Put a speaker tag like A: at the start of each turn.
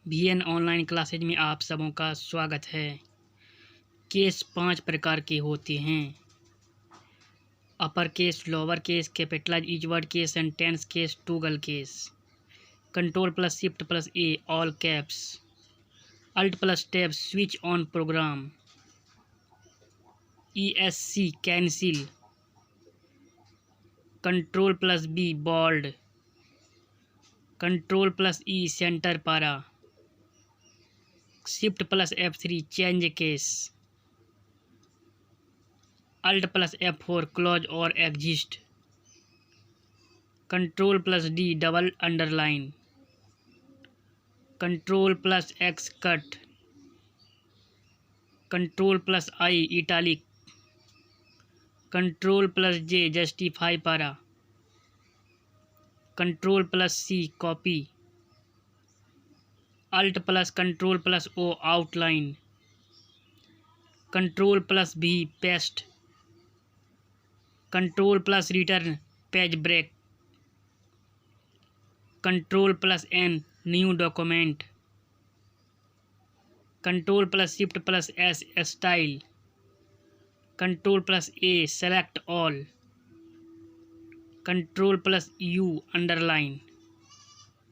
A: VN online classes में आप सबों का स्वागत है। केस 5 प्रकार के होते हैं। Upper case, lower case, capitalize each word case, sentence case, toggle case. Control plus shift plus A all caps, alt plus tab switch on program, ESC cancel, control plus B bold, control plus E centre para, shift plus F3 change case, alt plus F4 close और exist, control plus D double underline, control plus X cut, control plus I italic, control plus J justify para, control plus C copy, alt plus control plus O outline, control plus V paste, control plus return page break, control plus N new document, control plus shift plus S style, control plus A select all, control plus U underline.